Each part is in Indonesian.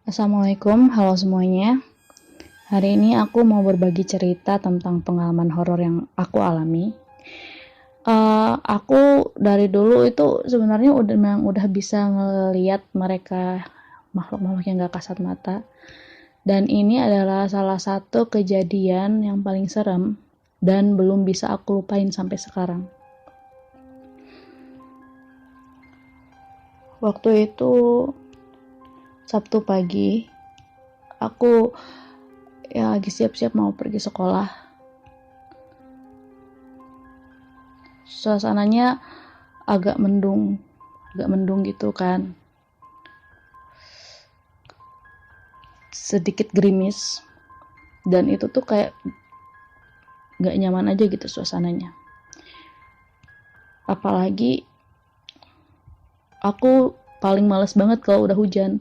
Assalamualaikum, halo semuanya. Hari ini aku mau berbagi cerita tentang pengalaman horor yang aku alami. Aku dari dulu itu sebenarnya memang udah bisa ngelihat mereka makhluk-makhluk yang gak kasat mata. Dan ini adalah salah satu kejadian yang paling serem dan belum bisa aku lupain sampai sekarang. Waktu itu Sabtu pagi, aku lagi siap-siap mau pergi sekolah. Suasananya agak mendung gitu kan, sedikit gerimis, dan itu tuh kayak gak nyaman aja gitu suasananya. Apalagi aku paling males banget kalau udah hujan.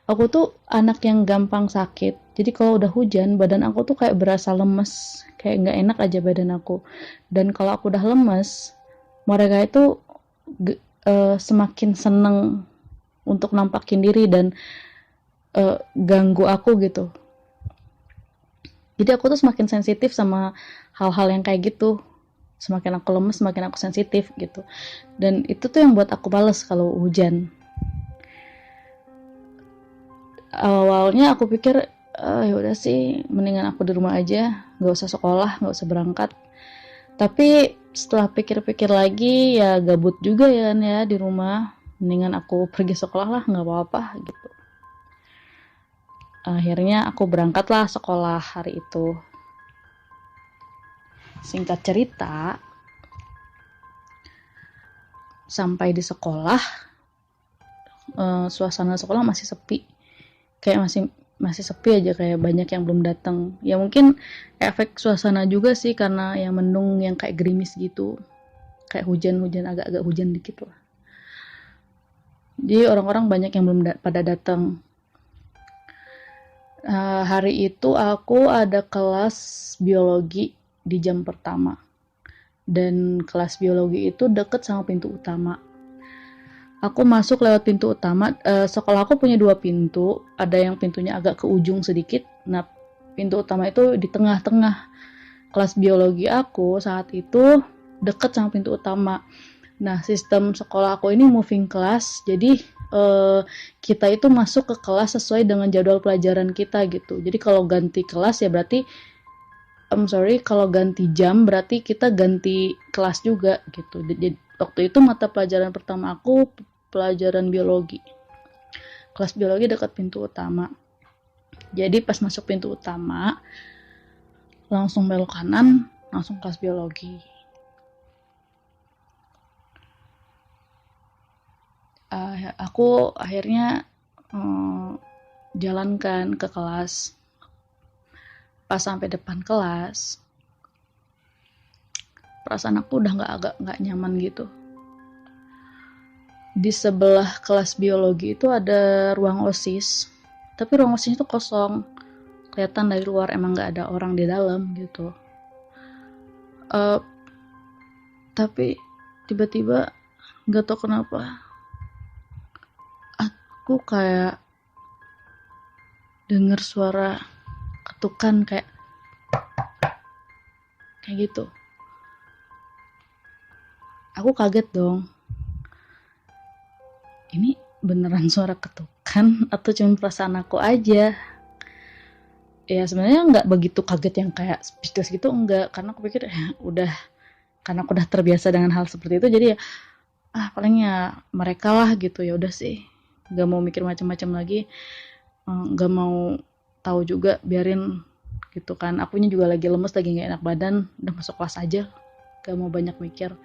Aku tuh anak yang gampang sakit, jadi kalau udah hujan badan aku tuh kayak berasa lemes, kayak gak enak aja badan aku. Dan kalau aku udah lemes, mereka itu semakin seneng untuk nampakin diri dan ganggu aku gitu. Jadi aku tuh semakin sensitif sama hal-hal yang kayak gitu. Semakin aku lemes, semakin aku sensitif gitu. Dan itu tuh yang buat aku males kalau hujan. Awalnya aku pikir ya udah sih, mendingan aku di rumah aja, nggak usah sekolah, nggak usah berangkat. Tapi setelah pikir-pikir lagi, ya gabut juga ya kan ya di rumah. Mendingan aku pergi sekolah lah, nggak apa-apa gitu. Akhirnya aku berangkatlah sekolah hari itu. Singkat cerita, sampai di sekolah, suasana sekolah masih sepi, kayak masih sepi aja, kayak banyak yang belum datang. Ya mungkin efek suasana juga sih, karena yang mendung, yang kayak gerimis gitu, kayak hujan-hujan, agak-agak hujan dikit lah. Jadi orang-orang banyak yang belum pada datang. Hari itu aku ada kelas biologi di jam pertama, dan kelas biologi itu deket sama pintu utama. Aku masuk lewat pintu utama. Sekolah aku punya 2 pintu, ada yang pintunya agak ke ujung sedikit. Nah, pintu utama itu di tengah-tengah. Kelas biologi aku saat itu deket sama pintu utama. Nah, sistem sekolah aku ini moving class, jadi kita itu masuk ke kelas sesuai dengan jadwal pelajaran kita gitu. Jadi kalau ganti kelas ya berarti kalau ganti jam berarti kita ganti kelas juga gitu. Jadi waktu itu mata pelajaran pertama aku pelajaran biologi. Kelas biologi dekat pintu utama. Jadi pas masuk pintu utama, langsung belok kanan, langsung kelas biologi. Aku akhirnya jalankan ke kelas. Pas sampai depan kelas, perasaan aku udah agak nyaman gitu. Di sebelah kelas biologi itu ada ruang OSIS, tapi ruang OSIS itu kosong, kelihatan dari luar emang gak ada orang di dalam gitu. Tapi tiba-tiba gak tau kenapa aku kayak denger suara ketukan kayak gitu. Aku kaget dong, ini beneran suara ketukan atau cuma perasaan aku aja? Ya sebenarnya nggak begitu kaget yang kayak speechless gitu, enggak, karena aku pikir karena aku udah terbiasa dengan hal seperti itu, jadi ya paling ya mereka lah gitu. Ya udah sih, nggak mau mikir macam-macam lagi, nggak mau tahu juga, biarin gitu kan. Akunya juga lagi lemes, lagi nggak enak badan, udah masuk kelas aja, nggak mau banyak mikir.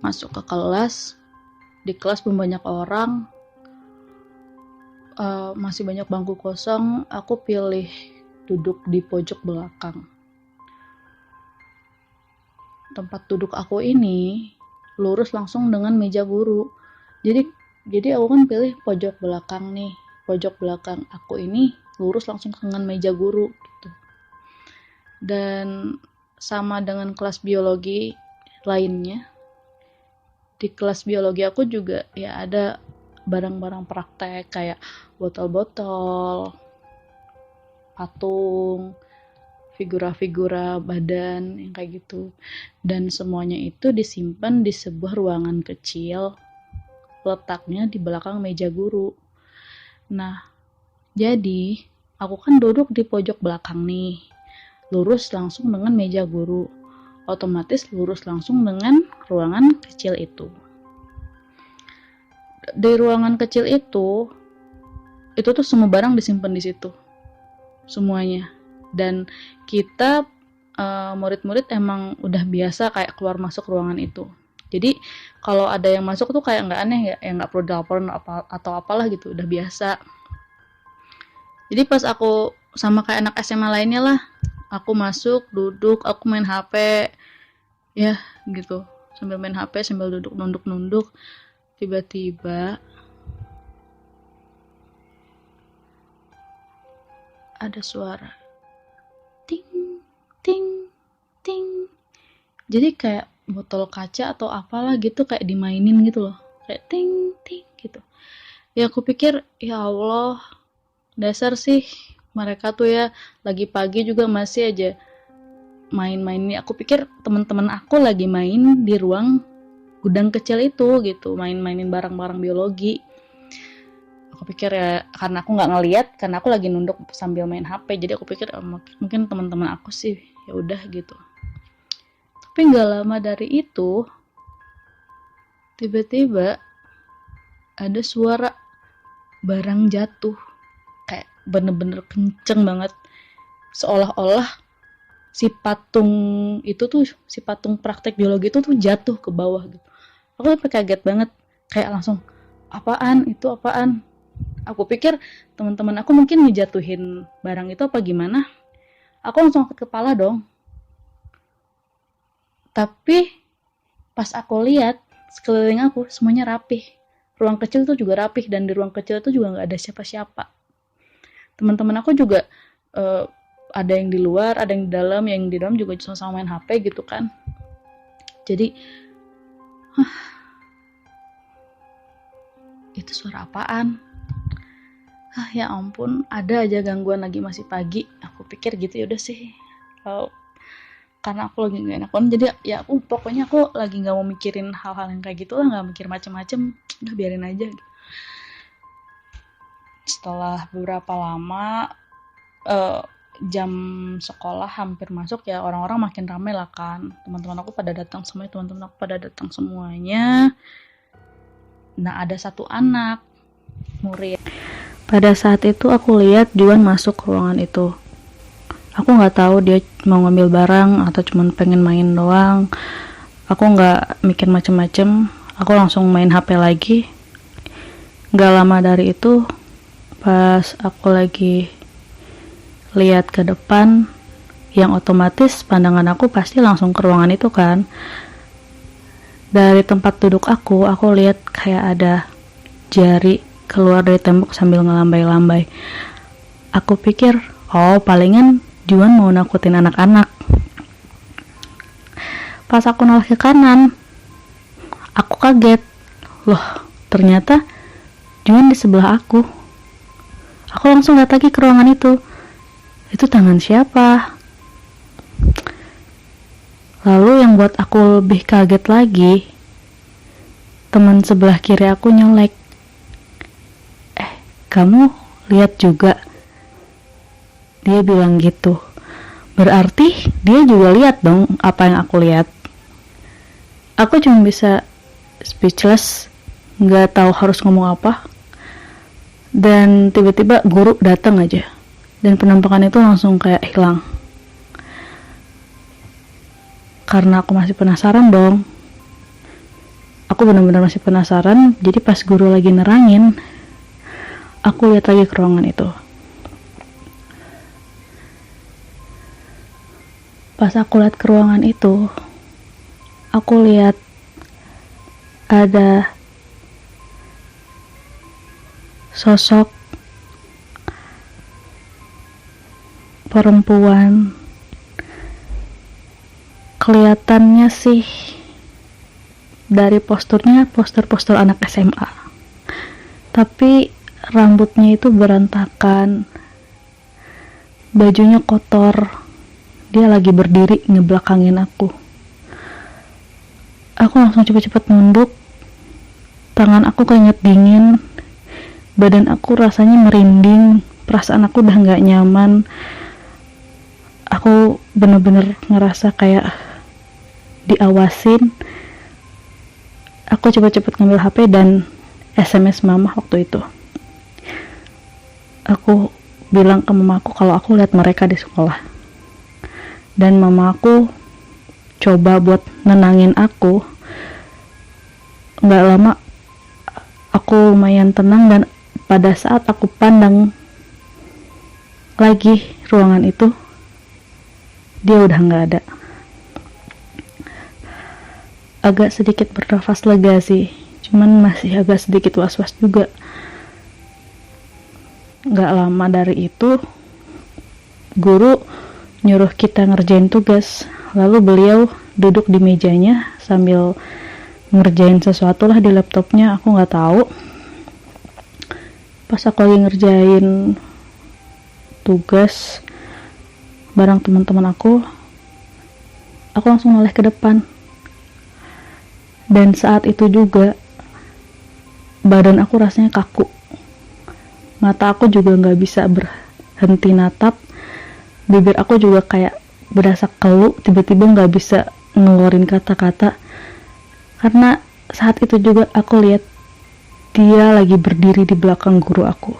Masuk ke kelas, di kelas belum banyak orang, masih banyak bangku kosong. Aku pilih duduk di pojok belakang. Tempat duduk aku ini lurus langsung dengan meja guru. Jadi aku kan pilih pojok belakang nih. Pojok belakang aku ini lurus langsung dengan meja guru gitu. Dan sama dengan kelas biologi lainnya, di kelas biologi aku juga ya ada barang-barang praktek kayak botol-botol, patung, figura-figura badan yang kayak gitu. Dan semuanya itu disimpan di sebuah ruangan kecil, letaknya di belakang meja guru. Nah, jadi aku kan duduk di pojok belakang nih, lurus langsung dengan meja guru, otomatis lurus langsung dengan ruangan kecil itu. Di ruangan kecil itu tuh semua barang disimpan di situ, semuanya. Dan kita murid-murid emang udah biasa kayak keluar masuk ruangan itu. Jadi kalau ada yang masuk tuh kayak nggak aneh ya, nggak perlu dilaporin atau apalah gitu, udah biasa. Jadi pas aku sama kayak anak SMA lainnya lah, aku masuk, duduk, aku main HP, ya gitu, sambil main HP sambil duduk nunduk. Tiba-tiba ada suara ting ting ting. Jadi kayak botol kaca atau apalah gitu kayak dimainin gitu loh, kayak ting ting gitu. Ya aku pikir, ya Allah, dasar sih mereka tuh ya, lagi pagi juga masih aja main-main ini. Aku pikir teman-teman aku lagi main di ruang gudang kecil itu gitu, main-mainin barang-barang biologi. Aku pikir ya, karena aku nggak ngeliat, karena aku lagi nunduk sambil main HP, jadi aku pikir mungkin teman-teman aku sih, ya udah gitu. Tapi nggak lama dari itu, tiba-tiba ada suara barang jatuh, kayak bener-bener kenceng banget, seolah-olah si patung itu tuh, si patung praktek biologi itu tuh jatuh ke bawah gitu. Aku sampai kaget banget, kayak langsung, apaan itu, apaan? Aku pikir teman-teman aku mungkin ngejatuhin barang itu apa gimana. Aku langsung angkat kepala dong. Tapi pas aku lihat sekeliling aku semuanya rapih. Ruang kecil tuh juga rapih, dan di ruang kecil itu juga nggak ada siapa-siapa. Teman-teman aku juga ada yang di luar, ada yang di dalam. Yang di dalam juga sama main HP gitu kan. Jadi itu suara apaan? Ya ampun, ada aja gangguan lagi masih pagi. Aku pikir gitu, ya udah sih. Karena aku lagi gak enakan, jadi ya pokoknya aku lagi gak mau mikirin hal-hal yang kayak gitu lah, gak mikir macem-macem, udah biarin aja gitu. Setelah beberapa lama jam sekolah hampir masuk ya, orang-orang makin ramai lah kan, teman-teman aku pada datang semuanya. Nah, ada satu anak murid. Pada saat itu aku lihat Juan masuk ke ruangan itu. Aku nggak tahu dia mau ngambil barang atau cuma pengen main doang. Aku nggak mikir macem-macem, aku langsung main HP lagi. Nggak lama dari itu, pas aku lagi lihat ke depan, yang otomatis pandangan aku pasti langsung ke ruangan itu kan. Dari tempat duduk aku lihat kayak ada jari keluar dari tembok sambil ngelambai-lambai. Aku pikir, oh palingan Juan mau nakutin anak-anak. Pas aku noleh ke kanan, aku kaget. Loh, ternyata Juan di sebelah aku. Aku langsung lihat lagi ke ruangan itu. Itu tangan siapa? Lalu yang buat aku lebih kaget lagi, teman sebelah kiri aku nyelek. Kamu lihat juga? Dia bilang gitu. Berarti dia juga lihat dong apa yang aku lihat. Aku cuma bisa speechless, nggak tahu harus ngomong apa. Dan tiba-tiba guru datang aja, dan penampakan itu langsung kayak hilang. Karena aku masih penasaran dong. Aku benar-benar masih penasaran. Jadi pas guru lagi nerangin, aku lihat lagi ke ruangan itu. Pas aku lihat ke ruangan itu, aku lihat ada sosok perempuan. Kelihatannya sih dari posturnya, postur anak SMA. tapi rambutnya itu berantakan, bajunya kotor. Dia lagi berdiri ngebelakangin aku. Aku langsung cepet-cepet nunduk. Tangan aku keringet dingin, badan aku rasanya merinding, perasaan aku udah gak nyaman. Aku bener-bener ngerasa kayak diawasin. Aku cepet-cepet ngambil HP dan SMS mama waktu itu. Aku bilang ke mamaku kalau aku lihat mereka di sekolah. Dan mamaku coba buat nenangin aku. Nggak lama aku lumayan tenang, dan pada saat aku pandang lagi ruangan itu, dia udah nggak ada. Agak sedikit bernafas lega sih, cuman masih agak sedikit was-was juga. Nggak lama dari itu, guru nyuruh kita ngerjain tugas. Lalu beliau duduk di mejanya sambil ngerjain sesuatu lah di laptopnya, aku nggak tahu. Pas aku lagi ngerjain tugas bareng teman-teman aku langsung noleh ke depan. Dan saat itu juga badan aku rasanya kaku, mata aku juga nggak bisa berhenti natap, bibir aku juga kayak berasa keluh, tiba-tiba nggak bisa ngeluarin kata-kata. Karena saat itu juga aku lihat dia lagi berdiri di belakang guru aku,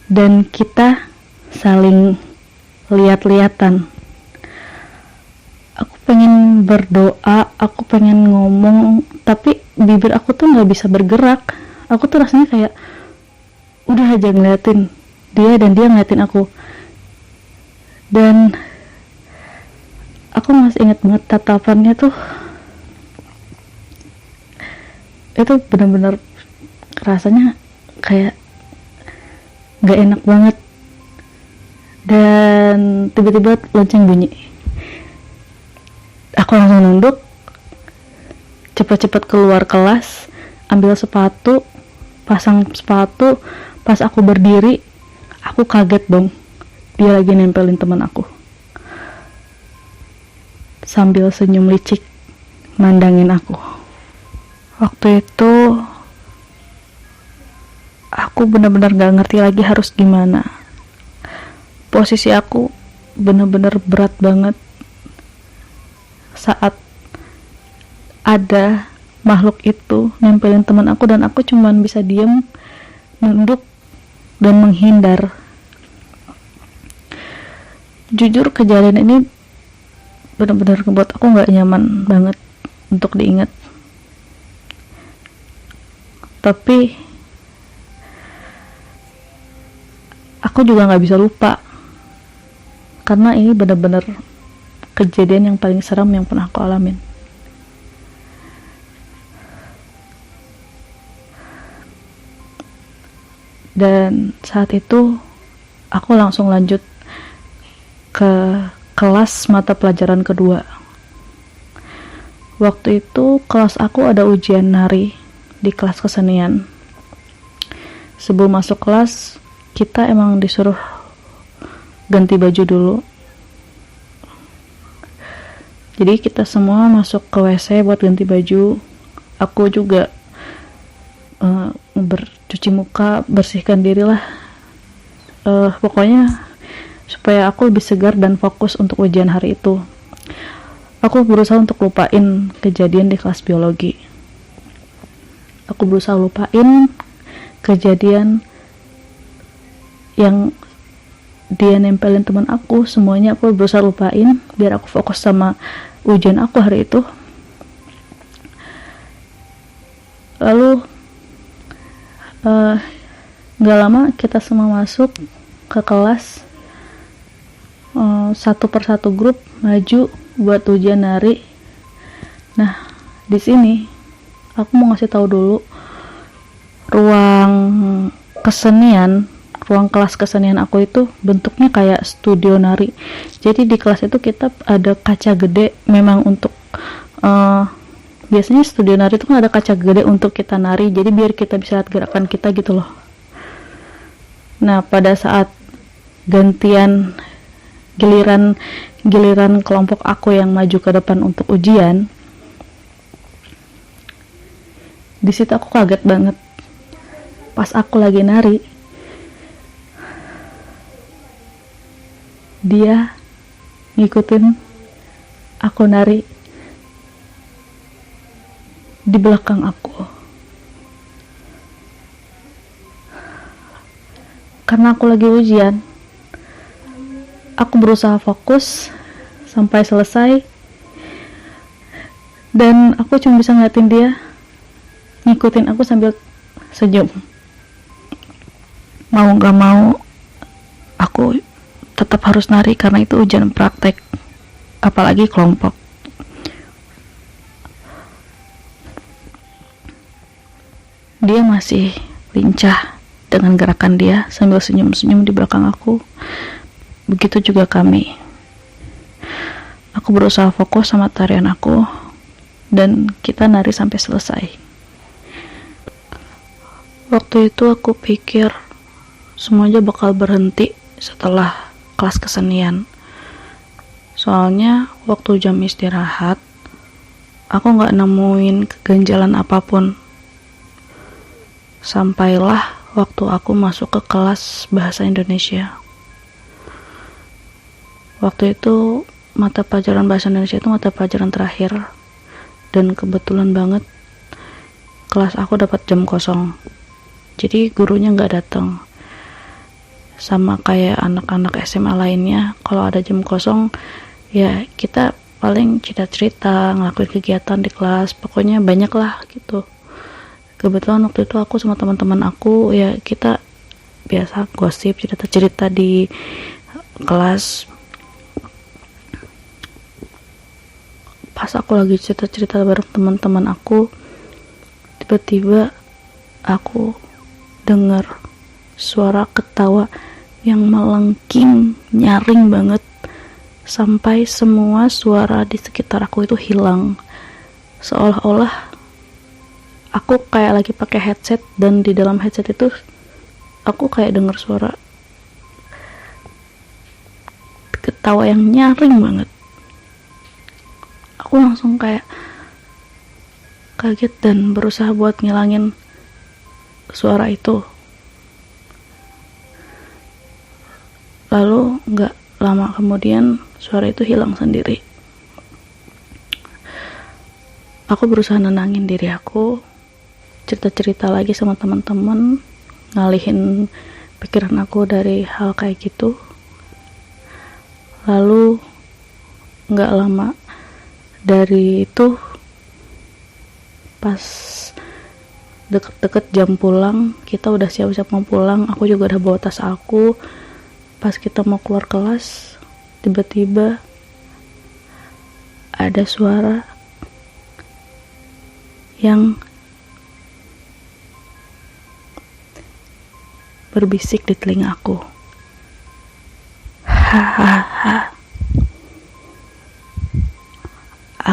dan kita saling lihat-lihatan. Aku pengen berdoa, aku pengen ngomong, tapi bibir aku tuh nggak bisa bergerak. Aku tuh rasanya kayak udah aja ngeliatin dia dan dia ngeliatin aku. Dan aku masih ingat banget tatapannya tuh, itu benar-benar rasanya kayak gak enak banget. Dan tiba-tiba lonceng bunyi. Aku langsung nunduk, cepet-cepet keluar kelas, ambil sepatu, pasang sepatu. Pas aku berdiri, aku kaget dong, dia lagi nempelin teman aku sambil senyum licik mandangin aku. Waktu itu aku benar-benar gak ngerti lagi harus gimana. Posisi aku benar-benar berat banget saat ada makhluk itu nempelin teman aku, dan aku cuman bisa diem, nunduk, dan menghindar. Jujur kejadian ini benar-benar ngebuat aku gak nyaman banget untuk diingat. Tapi aku juga gak bisa lupa, karena ini benar-benar kejadian yang paling seram yang pernah aku alamin. Dan saat itu aku langsung lanjut ke kelas mata pelajaran kedua. Waktu itu kelas aku ada ujian nari di kelas kesenian. Sebelum masuk kelas, kita emang disuruh ganti baju dulu. Jadi kita semua masuk ke WC buat ganti baju. Aku juga bercuci muka, bersihkan diri lah. Pokoknya supaya aku lebih segar dan fokus untuk ujian hari itu. Aku berusaha untuk lupain kejadian di kelas biologi. Aku berusaha lupain kejadian yang dia nempelin teman aku. Semuanya aku berusaha lupain biar aku fokus sama ujian aku hari itu. Lalu gak lama kita semua masuk ke kelas, satu persatu grup maju buat ujian nari. Nah, di sini aku mau ngasih tahu dulu, ruang kesenian, ruang kelas kesenian aku itu bentuknya kayak studio nari. Jadi di kelas itu kita ada kaca gede, memang untuk biasanya studio nari itu kan ada kaca gede untuk kita nari, jadi biar kita bisa lihat gerakan kita gitu loh. Nah, pada saat gantian giliran kelompok aku yang maju ke depan untuk ujian, di situ aku kaget banget. Pas aku lagi nari, dia ngikutin aku nari di belakang aku. Karena aku lagi ujian, aku berusaha fokus sampai selesai, dan aku cuma bisa ngeliatin dia ngikutin aku sambil senyum. Mau gak mau, aku tetap harus nari karena itu ujian praktek, apalagi kelompok. Dia masih lincah dengan gerakan dia sambil senyum-senyum di belakang aku. Begitu juga kami. Aku berusaha fokus sama tarian aku, dan kita nari sampai selesai. Waktu itu aku pikir semuanya bakal berhenti setelah kelas kesenian. Soalnya waktu jam istirahat, aku gak nemuin keganjalan apapun. Sampailah waktu aku masuk ke kelas bahasa Indonesia. Waktu itu mata pelajaran bahasa Indonesia itu mata pelajaran terakhir, dan kebetulan banget kelas aku dapat jam kosong. Jadi gurunya nggak datang. Sama kayak anak-anak SMA lainnya, kalau ada jam kosong ya kita paling cerita-cerita, ngelakuin kegiatan di kelas, pokoknya banyak lah gitu. Kebetulan waktu itu aku sama teman-teman aku ya kita biasa gosip, cerita-cerita di kelas. Pas aku lagi cerita-cerita bareng teman-teman aku, tiba-tiba aku dengar suara ketawa yang melengking, nyaring banget, sampai semua suara di sekitar aku itu hilang. Seolah-olah aku kayak lagi pakai headset, dan di dalam headset itu aku kayak dengar suara ketawa yang nyaring banget. Aku langsung kayak kaget dan berusaha buat ngilangin suara itu. Lalu gak lama kemudian suara itu hilang sendiri. Aku berusaha nenangin diri aku, cerita-cerita lagi sama teman-teman, ngalihin pikiran aku dari hal kayak gitu. Lalu gak lama dari itu, pas deket-deket jam pulang, kita udah siap-siap mau pulang, aku juga udah bawa tas aku. Pas kita mau keluar kelas, tiba-tiba ada suara yang berbisik di telinga aku. Hahaha.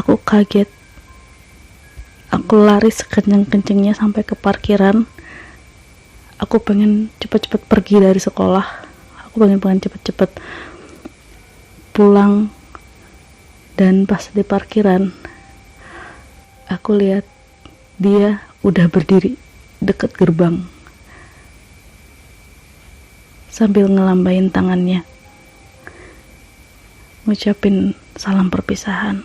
Aku kaget. Aku lari sekenceng-kencengnya sampai ke parkiran. Aku pengen cepet-cepet pergi dari sekolah. Aku pengen cepet-cepet pulang. Dan pas di parkiran, aku lihat dia udah berdiri deket gerbang sambil ngelambain tangannya, ngucapin salam perpisahan.